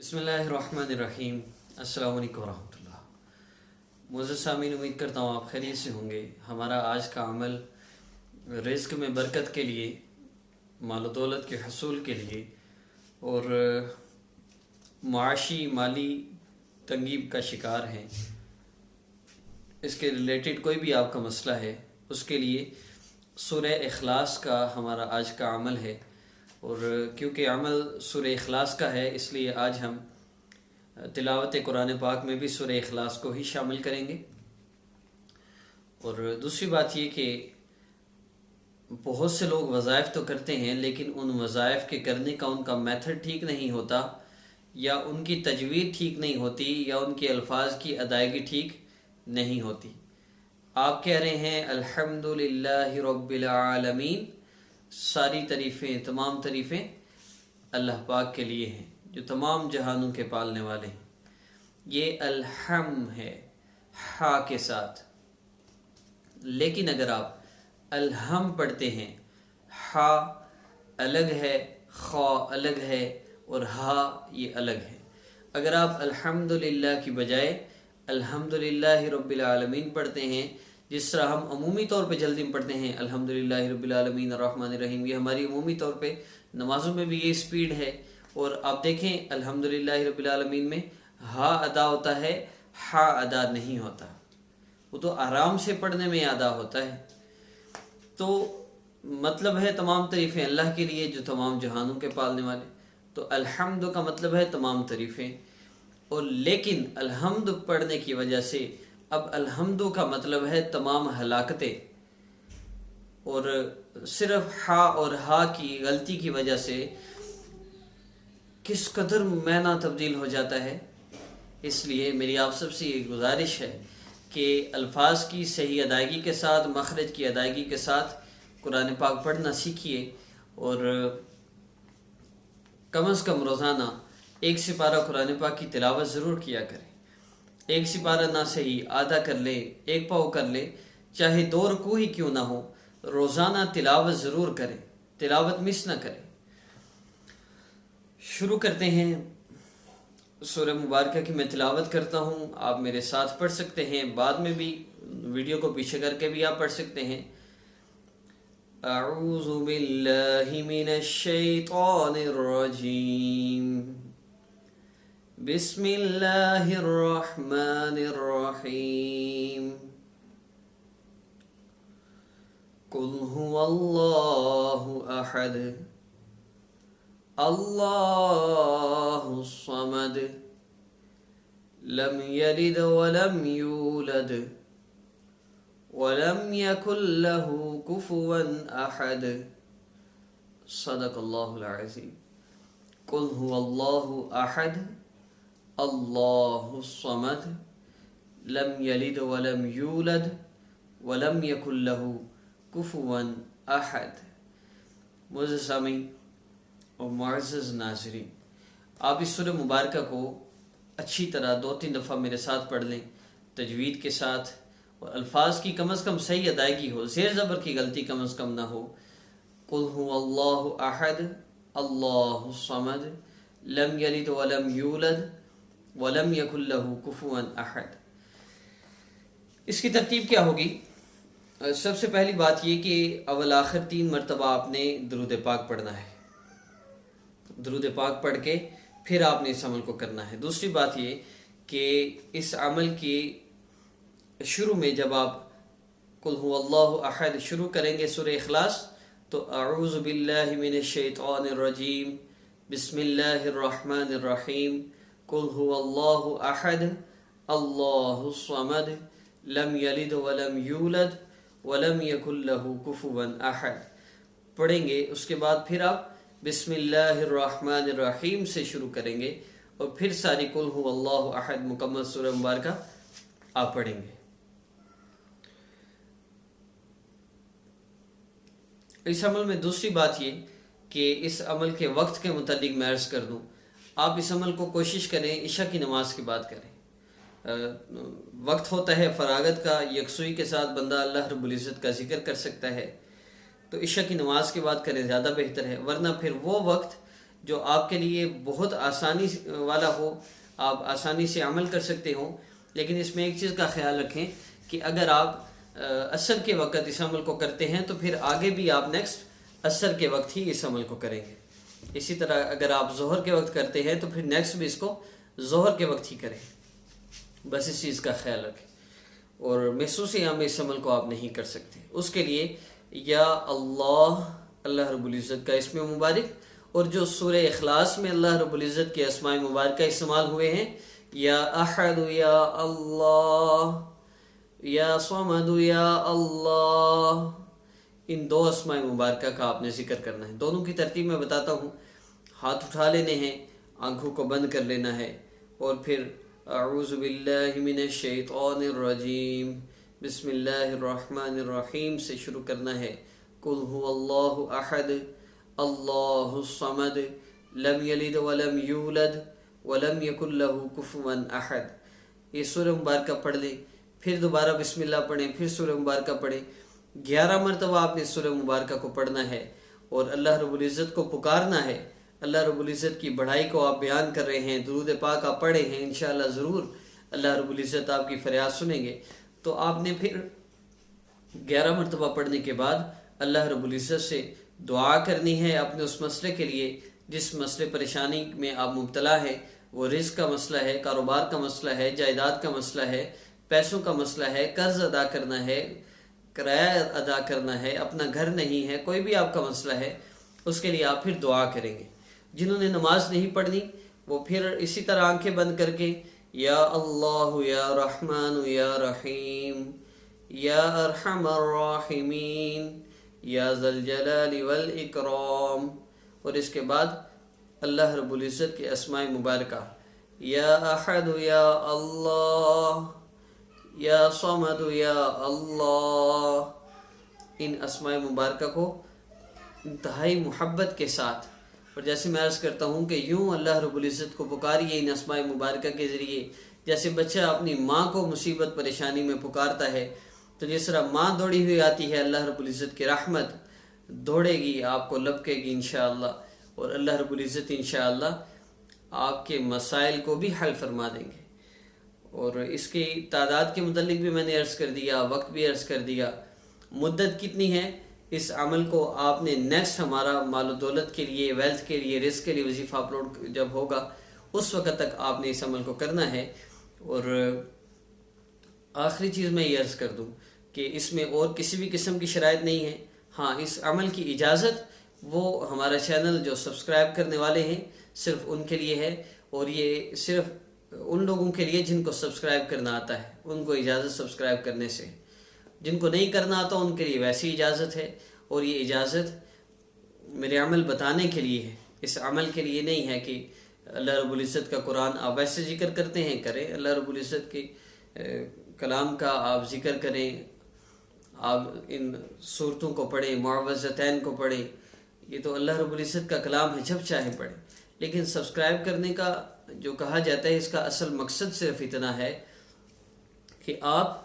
بسم اللہ الرحمن الرحیم۔ السلام علیکم ورحمۃ اللہ۔ معزز سامعین، امید کرتا ہوں آپ خیریت سے ہوں گے۔ ہمارا آج کا عمل رزق میں برکت کے لیے، مال و دولت کے حصول کے لیے اور معاشی مالی تنگی کا شکار ہیں، اس کے ریلیٹڈ کوئی بھی آپ کا مسئلہ ہے، اس کے لیے سورہ اخلاص کا ہمارا آج کا عمل ہے۔ اور کیونکہ عمل سورہ اخلاص کا ہے، اس لیے آج ہم تلاوت قرآن پاک میں بھی سورہ اخلاص کو ہی شامل کریں گے۔ اور دوسری بات یہ کہ بہت سے لوگ وظائف تو کرتے ہیں، لیکن ان وظائف کے کرنے کا ان کا میتھڈ ٹھیک نہیں ہوتا، یا ان کی تجوید ٹھیک نہیں ہوتی، یا ان کے الفاظ کی ادائیگی ٹھیک نہیں ہوتی۔ آپ کہہ رہے ہیں الحمدللہ رب العالمین، ساری تعریفیں، تمام تعریفیں اللہ پاک کے لیے ہیں جو تمام جہانوں کے پالنے والے ہیں۔ یہ الحم ہے ہا کے ساتھ، لیکن اگر آپ الحم پڑھتے ہیں، ہا الگ ہے، خا الگ ہے، اور ہا یہ الگ ہے۔ اگر آپ الحمدللہ کی بجائے الحمدللہ رب العالمین پڑھتے ہیں، جس طرح ہم عمومی طور پہ جلدی میں پڑھتے ہیں الحمدللہ رب العالمین الرحمن الرحیم، یہ ہماری عمومی طور پہ نمازوں میں بھی یہ سپیڈ ہے۔ اور آپ دیکھیں الحمدللہ رب العالمین میں ہا ادا ہوتا ہے، ہا ادا نہیں ہوتا، وہ تو آرام سے پڑھنے میں ادا ہوتا ہے۔ تو مطلب ہے تمام تعریفیں اللہ کے لیے جو تمام جہانوں کے پالنے والے۔ تو الحمد کا مطلب ہے تمام تعریفیں، اور لیکن الحمد پڑھنے کی وجہ سے اب الحمد کا مطلب ہے تمام ہلاکتیں، اور صرف ہا اور ہا کی غلطی کی وجہ سے کس قدر معنی تبدیل ہو جاتا ہے۔ اس لیے میری آپ سب سے یہ گزارش ہے کہ الفاظ کی صحیح ادائیگی کے ساتھ، مخرج کی ادائیگی کے ساتھ قرآن پاک پڑھنا سیکھیے، اور کم از کم روزانہ ایک سپارہ قرآن پاک کی تلاوت ضرور کیا کریں۔ ایک سپارہ نہ صحیح آدھا کر لے، ایک پاؤ کر لے، چاہے 2 رکوع ہی کیوں نہ ہو، روزانہ تلاوت ضرور کریں، تلاوت مس نہ کریں۔ شروع کرتے ہیں سورہ مبارکہ کی۔ میں تلاوت کرتا ہوں، آپ میرے ساتھ پڑھ سکتے ہیں، بعد میں بھی ویڈیو کو پیچھے کر کے بھی آپ پڑھ سکتے ہیں۔ اعوذ باللہ من الشیطان الرجیم، بسم اللہ الرحمن الرحیم، قل هو اللہ احد اللہ الصمد لم یلد ولم یولد ولم یکن له کفوا احد، صدق اللہ العظیم۔ قل هو اللہ احد اللہ الصمد لم یلد ولم یولد ولم یکن له کفوا احد۔ معزز سامعین اور معزز ناظرین، آپ اس سورہ مبارکہ کو اچھی طرح 2-3 دفعہ میرے ساتھ پڑھ لیں، تجوید کے ساتھ، اور الفاظ کی کم از کم صحیح ادائیگی ہو، زیر زبر کی غلطی کم از کم نہ ہو۔ قل هو اللہ احد اللہ الصمد لم یلد ولم یولد ولم یکن له کفوا احد۔ اس کی ترتیب کیا ہوگی؟ سب سے پہلی بات یہ کہ اول آخر 3 مرتبہ آپ نے درود پاک پڑھنا ہے۔ درود پاک پڑھ کے پھر آپ نے اس عمل کو کرنا ہے۔ دوسری بات یہ کہ اس عمل کی شروع میں جب آپ قل هو اللہ احد شروع کریں گے سورہ اخلاص، تو اعوذ باللہ من الشیطان الرجیم، بسم اللہ الرحمن الرحیم، قل هو اللہ احد اللہ الصمد لم یلد ولم یولد ولم یکن له کفوا احد پڑھیں گے۔ اس کے بعد پھر آپ بسم اللہ الرحمن الرحیم سے شروع کریں گے، اور پھر ساری قل هو اللہ احد مکمل سورہ مبارکہ آپ پڑھیں گے۔ اس عمل میں دوسری بات یہ کہ اس عمل کے وقت کے متعلق میں عرض کر دوں، آپ اس عمل کو کوشش کریں عشاء کی نماز کے بعد کریں۔ وقت ہوتا ہے فراغت کا، یکسوئی کے ساتھ بندہ اللہ رب العزت کا ذکر کر سکتا ہے، تو عشاء کی نماز کے بعد کریں، زیادہ بہتر ہے۔ ورنہ پھر وہ وقت جو آپ کے لیے بہت آسانی والا ہو، آپ آسانی سے عمل کر سکتے ہوں. لیکن اس میں ایک چیز کا خیال رکھیں کہ اگر آپ عصر کے وقت اس عمل کو کرتے ہیں تو پھر آگے بھی آپ نیکسٹ عصر کے وقت ہی اس عمل کو کریں گے. اسی طرح اگر آپ ظہر کے وقت کرتے ہیں تو پھر نیکسٹ بھی اس کو ظہر کے وقت ہی کریں. بس اس چیز کا خیال رکھیں. اور محسوس میں اس عمل کو آپ نہیں کر سکتے. اس کے لیے یا اللہ رب العزت کا اسم مبارک، اور جو سورہ اخلاص میں اللہ رب العزت کے اسماء مبارکہ استعمال ہوئے ہیں، یا احد یا اللہ، یا صمد یا اللہ، ان دو اسماء مبارکہ کا آپ نے ذکر کرنا ہے. دونوں کی ترتیب میں بتاتا ہوں. ہاتھ اٹھا لینے ہیں، آنکھوں کو بند کر لینا ہے، اور پھر اعوذ باللہ من الشیطان الرجیم بسم اللہ الرحمن الرحیم سے شروع کرنا ہے. قل هو اللہ احد اللہ الصمد لم یلد ولم یولد ولم یکن لہ کفوا احد. یہ سورہ مبارکہ پڑھ لیں، پھر دوبارہ بسم اللہ پڑھیں، پھر سورہ مبارکہ پڑھیں. 11 مرتبہ آپ نے سورہ مبارکہ کو پڑھنا ہے اور اللہ رب العزت کو پکارنا ہے. اللہ رب العزت کی بڑائی کو آپ بیان کر رہے ہیں، درود پاک آپ پڑھے ہیں، انشاءاللہ ضرور اللہ رب العزت آپ کی فریاد سنیں گے. تو آپ نے پھر 11 مرتبہ پڑھنے کے بعد اللہ رب العزت سے دعا کرنی ہے اپنے اس مسئلے کے لیے جس مسئلے پریشانی میں آپ مبتلا ہے. وہ رزق کا مسئلہ ہے، کاروبار کا مسئلہ ہے، جائیداد کا مسئلہ ہے، پیسوں کا مسئلہ ہے، قرض ادا کرنا ہے، کرایہ ادا کرنا ہے، اپنا گھر نہیں ہے، کوئی بھی آپ کا مسئلہ ہے، اس کے لیے آپ پھر دعا کریں گے. جنہوں نے نماز نہیں پڑھنی وہ پھر اسی طرح آنکھیں بند کر کے یا اللہ یا رحمان یا رحیم یا ارحم الراحمین یا ذا الجلال والاکرام، اور اس کے بعد اللہ رب العزت کے اسماء مبارکہ یا احد یا اللہ یا صمد یا اللہ، ان اسماء مبارکہ کو انتہائی محبت کے ساتھ، اور جیسے میں عرض کرتا ہوں کہ یوں اللہ رب العزت کو پکاریے ان اسماء مبارکہ کے ذریعے. جیسے بچہ اپنی ماں کو مصیبت پریشانی میں پکارتا ہے تو جس طرح ماں دوڑی ہوئی آتی ہے، اللہ رب العزت کی رحمت دوڑے گی، آپ کو لپکے گی انشاءاللہ، اور اللہ رب العزت انشاءاللہ آپ کے مسائل کو بھی حل فرما دیں گے. اور اس کی تعداد کے متعلق بھی میں نے عرض کر دیا، وقت بھی عرض کر دیا. مدت کتنی ہے؟ اس عمل کو آپ نے نیکسٹ ہمارا مال و دولت کے لیے، ویلتھ کے لیے، رزق کے لیے وظیفہ اپلوڈ جب ہوگا اس وقت تک آپ نے اس عمل کو کرنا ہے. اور آخری چیز میں یہ عرض کر دوں کہ اس میں اور کسی بھی قسم کی شرائط نہیں ہے. ہاں، اس عمل کی اجازت وہ ہمارا چینل جو سبسکرائب کرنے والے ہیں صرف ان کے لیے ہے، اور یہ صرف ان لوگوں کے لیے جن کو سبسکرائب کرنا آتا ہے، ان کو اجازت سبسکرائب کرنے سے. جن کو نہیں کرنا آتا ان کے لیے ویسی اجازت ہے، اور یہ اجازت میرے عمل بتانے کے لیے ہے، اس عمل کے لیے نہیں ہے کہ اللہ رب العزت کا قرآن آپ ویسے ذکر کرتے ہیں کریں، اللہ رب العزت کے کلام کا آپ ذکر کریں، آپ ان صورتوں کو پڑھیں، معوذتین کو پڑھیں. یہ تو اللہ رب العزت کا کلام ہے، جب چاہے پڑھیں. لیکن سبسکرائب کرنے کا جو کہا جاتا ہے اس کا اصل مقصد صرف اتنا ہے کہ آپ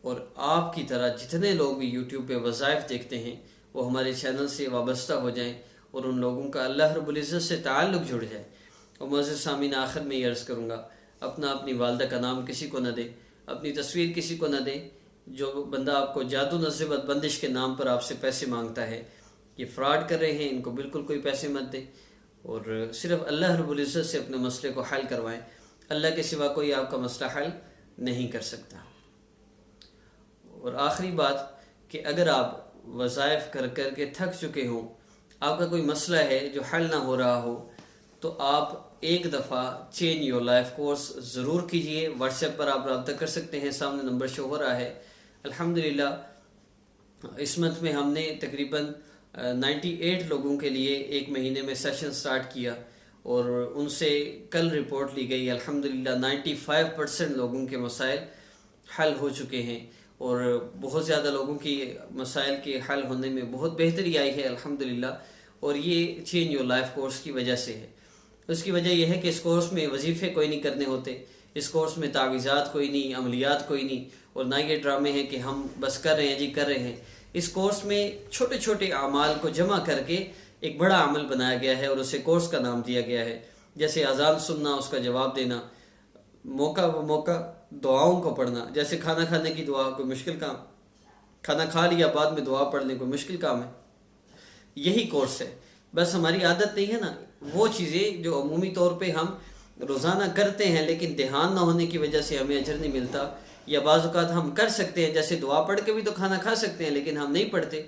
اور آپ کی طرح جتنے لوگ بھی یوٹیوب پہ وظائف دیکھتے ہیں وہ ہمارے چینل سے وابستہ ہو جائیں اور ان لوگوں کا اللہ رب العزت سے تعلق جڑ جائے. اور معزز سامعین، آخر میں یہ عرض کروں گا، اپنی والدہ کا نام کسی کو نہ دیں، اپنی تصویر کسی کو نہ دیں. جو بندہ آپ کو جادو نصیبت بندش کے نام پر آپ سے پیسے مانگتا ہے، یہ فراڈ کر رہے ہیں، ان کو بالکل کوئی پیسے مت دیں، اور صرف اللہ رب العزت سے اپنے مسئلے کو حل کروائیں. اللہ کے سوا کوئی آپ کا مسئلہ حل نہیں کر سکتا. اور آخری بات کہ اگر آپ وظائف کر کر کے تھک چکے ہوں، آپ کا کوئی مسئلہ ہے جو حل نہ ہو رہا ہو، تو آپ ایک دفعہ چینج یور لائف کورس ضرور کیجئے. واٹس ایپ پر آپ رابطہ کر سکتے ہیں، سامنے نمبر شو ہو رہا ہے. الحمدللہ اس منتھ میں ہم نے تقریباً 98 لوگوں کے لیے ایک مہینے میں سیشن سٹارٹ کیا، اور ان سے کل رپورٹ لی گئی. الحمدللہ 95% لوگوں کے مسائل حل ہو چکے ہیں، اور بہت زیادہ لوگوں کی مسائل کے حل ہونے میں بہت بہتری آئی ہے الحمدللہ. اور یہ چینج یور لائف کورس کی وجہ سے ہے. اس کی وجہ یہ ہے کہ اس کورس میں وظیفے کوئی نہیں کرنے ہوتے، اس کورس میں تعویذات کوئی نہیں، عملیات کوئی نہیں، اور نہ یہ ڈرامے ہیں کہ ہم بس کر رہے ہیں جی کر رہے ہیں. اس کورس میں چھوٹے چھوٹے اعمال کو جمع کر کے ایک بڑا عمل بنایا گیا ہے اور اسے کورس کا نام دیا گیا ہے. جیسے اذان سننا، اس کا جواب دینا، موقع و موقع دعاؤں کو پڑھنا، جیسے کھانا کھانے کی دعا کوئی مشکل کام، کھانا کھا لیا بعد میں دعا پڑھ لیں کوئی مشکل کام ہے. یہی کورس ہے. بس ہماری عادت نہیں ہے نا وہ چیزیں جو عمومی طور پہ ہم روزانہ کرتے ہیں لیکن دھیان نہ ہونے کی وجہ سے ہمیں اجر نہیں ملتا، یا بعض اوقات ہم کر سکتے ہیں، جیسے دعا پڑھ کے بھی تو کھانا کھا سکتے ہیں لیکن ہم نہیں پڑھتے.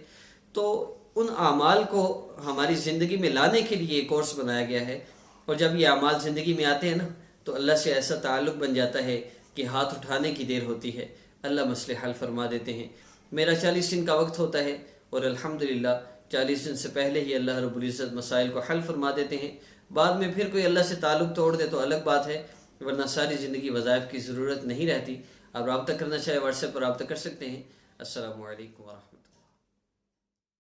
تو ان اعمال کو ہماری زندگی میں لانے کے لیے یہ کورس بنایا گیا ہے. اور جب یہ اعمال زندگی میں آتے ہیں نا تو اللہ سے ایسا تعلق بن جاتا ہے کہ ہاتھ اٹھانے کی دیر ہوتی ہے، اللہ مسئلے حل فرما دیتے ہیں. میرا 40 دن کا وقت ہوتا ہے اور الحمدللہ 40 دن سے پہلے ہی اللہ رب العزت مسائل کو حل فرما دیتے ہیں. بعد میں پھر کوئی اللہ سے تعلق توڑ دے تو الگ بات ہے، ورنہ ساری زندگی وظائف کی ضرورت نہیں رہتی. آپ رابطہ کرنا چاہے واٹس ایپ پر رابطہ کر سکتے ہیں. السلام علیکم ورحمۃ اللہ.